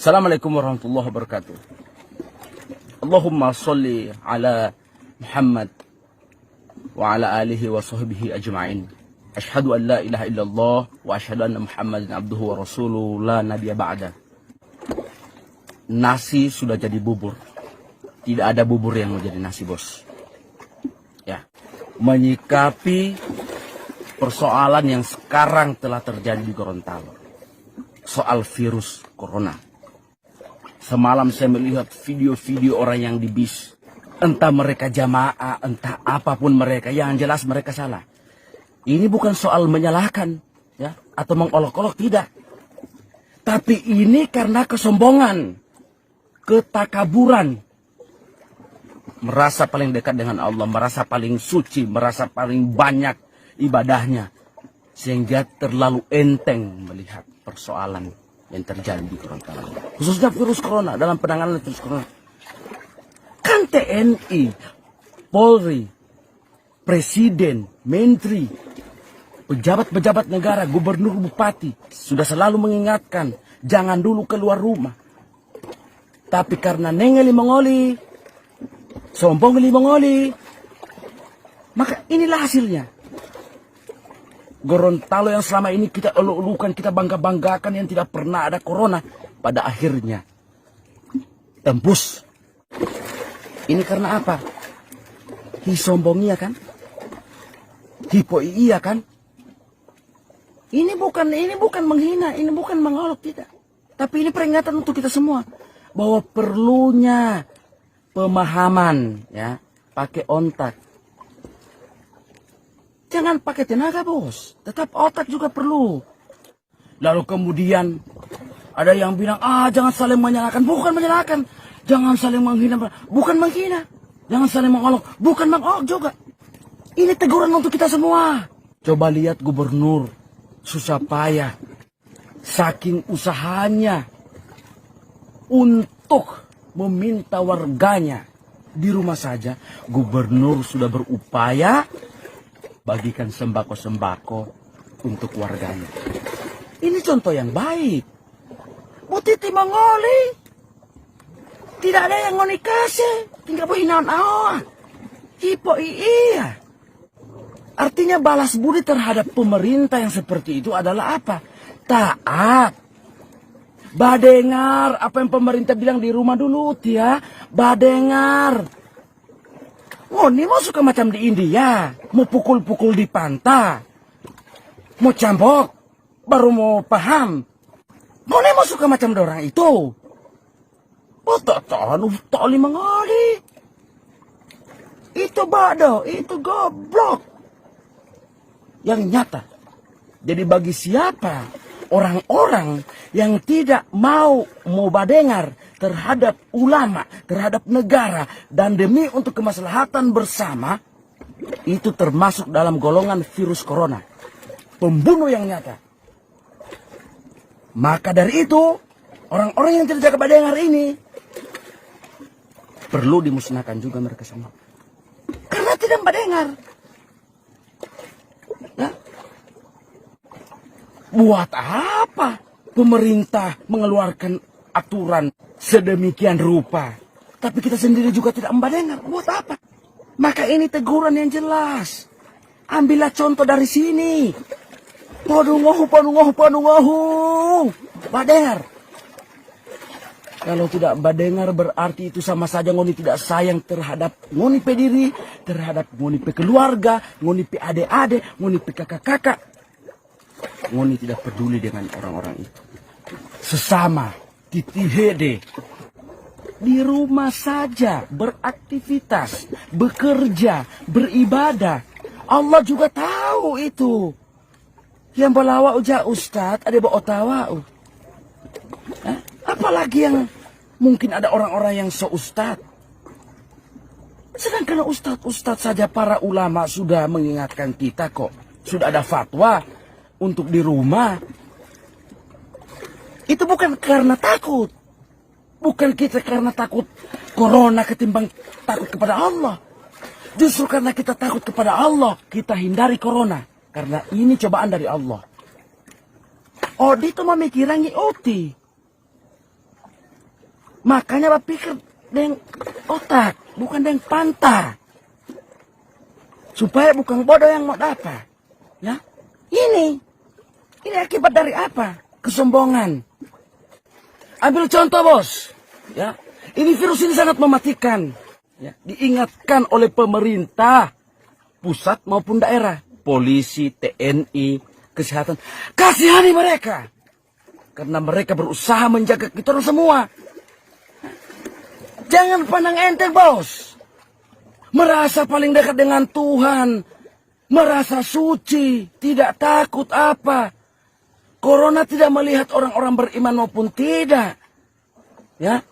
Assalamualaikum warahmatullahi wabarakatuh. Allahumma salli ala Muhammad wa ala alihi wa sahbihi ajma'in. Ashhadu an la ilaha illallah wa ashhadu anna Muhammadan abduhu wa rasuluhu la nabiyya ba'da. Nasi sudah jadi bubur. Tidak ada bubur yang mau jadi nasi, bos. Ya. Menyikapi persoalan yang sekarang telah terjadi di Gorontalo. Soal virus corona. Semalam saya melihat video-video orang yang di bis. Entah mereka jamaah, entah apapun mereka. Yang jelas mereka salah. Ini bukan soal menyalahkan, ya, atau mengolok-olok, tidak. Tapi ini karena kesombongan, ketakaburan. Merasa paling dekat dengan Allah, merasa paling suci, merasa paling banyak ibadahnya. Sehingga terlalu enteng melihat persoalan yang terjadi di Gorontalo. Khususnya virus corona, dalam penanganan virus corona. Kan TNI, Polri, Presiden, Menteri, pejabat-pejabat negara, gubernur, bupati sudah selalu mengingatkan, jangan dulu keluar rumah. Tapi karena nengeli mengoli, sombong li mengoli, maka inilah hasilnya. Gorontalo yang selama ini kita elok-elukan, kita bangga-banggakan, yang tidak pernah ada corona, pada akhirnya tembus. Ini karena apa? Hisombongia kan? Hipoiia kan? Ini bukan menghina, ini bukan mengolok, tidak. Tapi ini peringatan untuk kita semua bahwa perlunya pemahaman, ya, pakai otak. Jangan pakai tenaga, bos. Tetap otak juga perlu. Lalu kemudian ada yang bilang, jangan saling menyalahkan. Bukan menyalahkan. Jangan saling menghina. Bukan menghina. Jangan saling mengolok. Bukan mengolok juga. Ini teguran untuk kita semua. Coba lihat gubernur. Susah payah. Saking usahanya untuk meminta warganya di rumah saja. Gubernur sudah berupaya bagikan sembako-sembako untuk warganya. Ini contoh yang baik. Bu Titi mengoli. Tidak ada yang ngoni kasih. Tinggal berhinaan awak. Hipoiia. Artinya balas budi terhadap pemerintah yang seperti itu adalah apa? Taat. Badengar apa yang pemerintah bilang di rumah dulu, ya. Badengar. Ngoni mau suka macam di India, mau pukul-pukul di pantai, mau cambok, baru mau paham. Ngoni mau suka macam orang itu. Oh, tak mengoli. Itu bado, itu goblok. Yang nyata. Jadi bagi siapa orang-orang yang tidak mau badengar terhadap ulama, terhadap negara, dan demi untuk kemaslahatan bersama, itu termasuk dalam golongan virus corona. Pembunuh yang nyata. Maka dari itu, orang-orang yang tidak jaga badengar ini, perlu dimusnahkan juga mereka semua. Karena tidak badengar. Nah, buat apa pemerintah mengeluarkan aturan sedemikian rupa, tapi kita sendiri juga tidak membadengar? Buat apa? Maka ini teguran yang jelas. Ambillah contoh dari sini. Padungohu. Badengar. Kalau tidak badengar berarti itu sama saja ngoni tidak sayang terhadap ngoni pe diri, terhadap ngoni pe keluarga, ngoni pe ade-ade, ngoni pe kakak-kakak. Ngoni tidak peduli dengan orang-orang itu. Sesama, titihede. Di rumah saja, beraktivitas, bekerja, beribadah. Allah juga tahu itu. Yang balawa uja ustad, ada bawa otawa. Apalagi yang mungkin ada orang-orang yang ustad. Sedangkan ustad saja, para ulama sudah mengingatkan kita kok. Sudah ada fatwa untuk di rumah. Itu bukan karena takut. Bukan kita karena takut corona ketimbang takut kepada Allah. Justru karena kita takut kepada Allah, kita hindari corona. Karena ini cobaan dari Allah. Odi itu memikirannya oti. Makanya berpikir dengan otak, bukan dengan pantar. Supaya bukan bodoh yang mau dapat. Ya, ini akibat dari apa? Kesombongan. Ambil contoh bos, ya, ini virus ini sangat mematikan. Ya, diingatkan oleh pemerintah pusat maupun daerah, polisi, TNI, kesehatan, kasihani mereka, karena mereka berusaha menjaga kita orang semua. Jangan pandang enteng bos. Merasa paling dekat dengan Tuhan. Merasa suci. Tidak takut apa. Corona tidak melihat orang-orang beriman maupun tidak. Ya.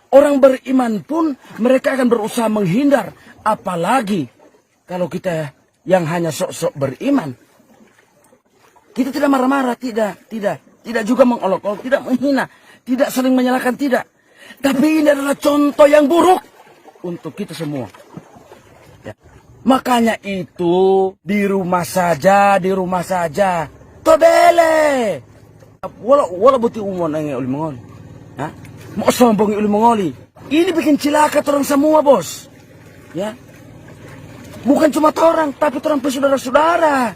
Orang beriman pun mereka akan berusaha menghindar. Apalagi kalau kita yang hanya sok-sok beriman. Kita tidak marah-marah. Tidak. Tidak juga mengolok-olok. Tidak menghina. Tidak saling menyalahkan. Tidak. Tapi ini adalah contoh yang buruk untuk kita semua. Ya. Makanya itu di rumah saja. Tobele. Wala buti umon ang uli mongoli. Ha? Mau sombong uli mongoli. Ini bikin cilaka orang semua, bos. Ya. Bukan cuma orang, tapi orang saudara-saudara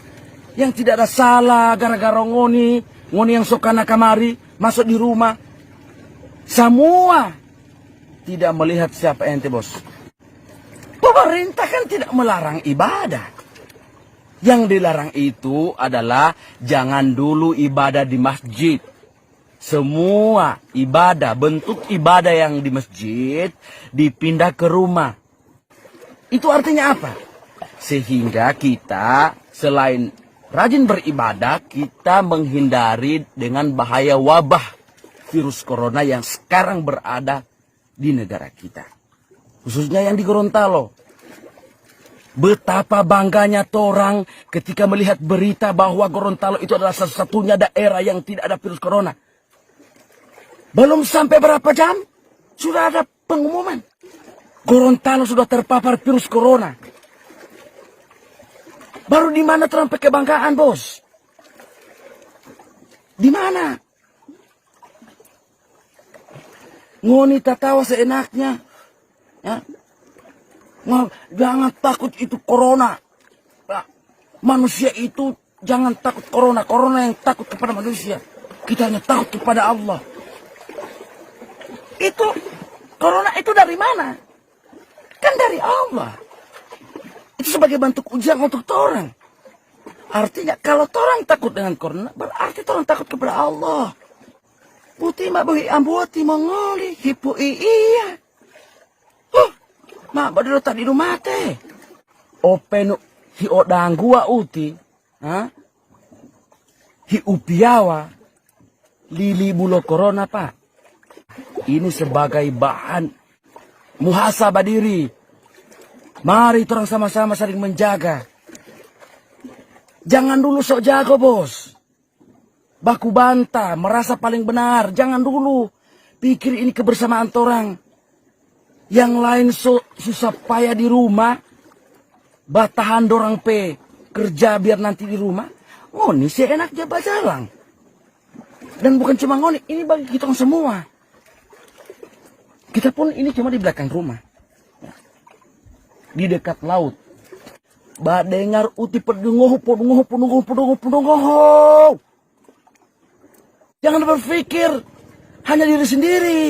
yang tidak ada salah gara-gara ngoni yang sokana kamari masuk di rumah. Semua tidak melihat siapa ente, bos. Pemerintah kan tidak melarang ibadah. Yang dilarang itu adalah jangan dulu ibadah di masjid. Semua ibadah, bentuk ibadah yang di masjid dipindah ke rumah. Itu artinya apa? Sehingga kita selain rajin beribadah, kita menghindari dengan bahaya wabah virus corona yang sekarang berada di negara kita. Khususnya yang di Gorontalo. Betapa bangganya orang ketika melihat berita bahwa Gorontalo itu adalah satu-satunya daerah yang tidak ada virus corona. Belum sampai berapa jam, sudah ada pengumuman. Gorontalo sudah terpapar virus corona. Baru di mana terang kebanggaan, bos? Di mana? Ngoni tawa seenaknya. Ya. Jangan takut itu corona. Manusia itu jangan takut corona. Corona yang takut kepada manusia. Kita hanya takut kepada Allah. Itu corona itu dari mana? Kan dari Allah. Itu sebagai bentuk ujian untuk orang. Artinya kalau orang takut dengan corona, berarti orang takut kepada Allah. Putih mak bagi ambuati mengoli hipu iya. Mak badalo tadi rumah teh. Open hi odangua uti, ha? Hi upiawa lili bulo corona pak. Ini sebagai bahan muhasabah diri. Mari orang sama-sama saling menjaga. Jangan dulu sok jago, bos. Baku bantah, merasa paling benar. Jangan dulu pikir ini kebersamaan orang. Yang lain susah payah di rumah. Batahan dorang kerja biar nanti di rumah. Ngoni seenak dia bajalang. Dan bukan cuma ngoni, ini bagi kita semua. Kita pun ini cuma di belakang rumah. Di dekat laut. Badengar uti pedungoh. Jangan berpikir hanya diri sendiri.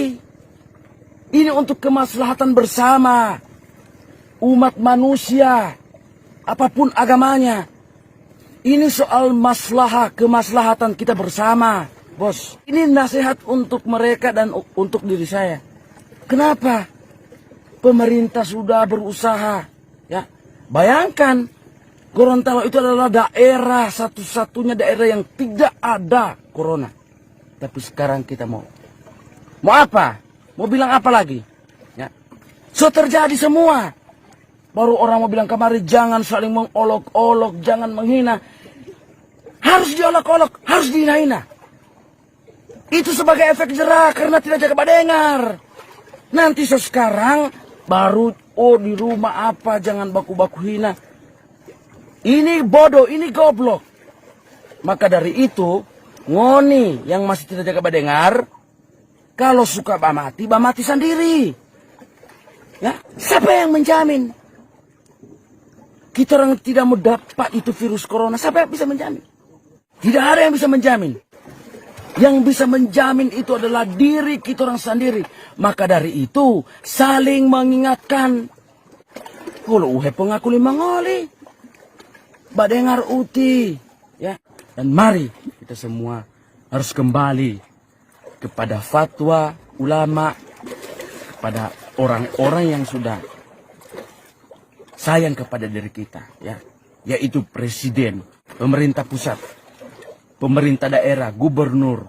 Ini untuk kemaslahatan bersama. Umat manusia. Apapun agamanya. Ini soal kemaslahatan kita bersama. Bos, ini nasihat untuk mereka dan untuk diri saya. Kenapa? Pemerintah sudah berusaha. Ya, bayangkan. Gorontalo itu adalah daerah satu-satunya daerah yang tidak ada corona. Tapi sekarang kita mau apa? Mau bilang apa lagi? Ya. So terjadi semua. Baru orang mau bilang kemarin jangan saling mengolok-olok, jangan menghina. Harus diolok-olok, harus dihina-hina. Itu sebagai efek jerah karena tidak jaga badengar. Nanti sekarang baru di rumah apa jangan baku-baku hina. Ini bodoh, ini goblok. Maka dari itu ngoni yang masih tidak jaga badengar, Kalau suka mati sendiri. Ya, siapa yang menjamin? Kita orang tidak mau dapat itu virus corona, siapa yang bisa menjamin? Tidak ada yang bisa menjamin. Yang bisa menjamin itu adalah diri kita orang sendiri. Maka dari itu, saling mengingatkan. Kalau uhe pengaku mangoli, badengar uti, ya. Dan mari kita semua harus kembali kepada fatwa ulama, kepada orang-orang yang sudah sayang kepada diri kita, ya, yaitu presiden, pemerintah pusat, pemerintah daerah, gubernur,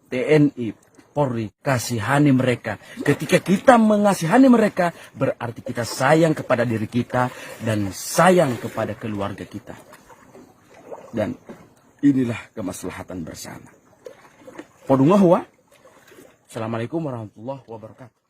TNI, Polri. Kasihani mereka. Ketika kita mengasihani mereka, berarti kita sayang kepada diri kita dan sayang kepada keluarga kita. Dan inilah kemaslahatan bersama. Podungahwa. Assalamualaikum warahmatullahi wabarakatuh.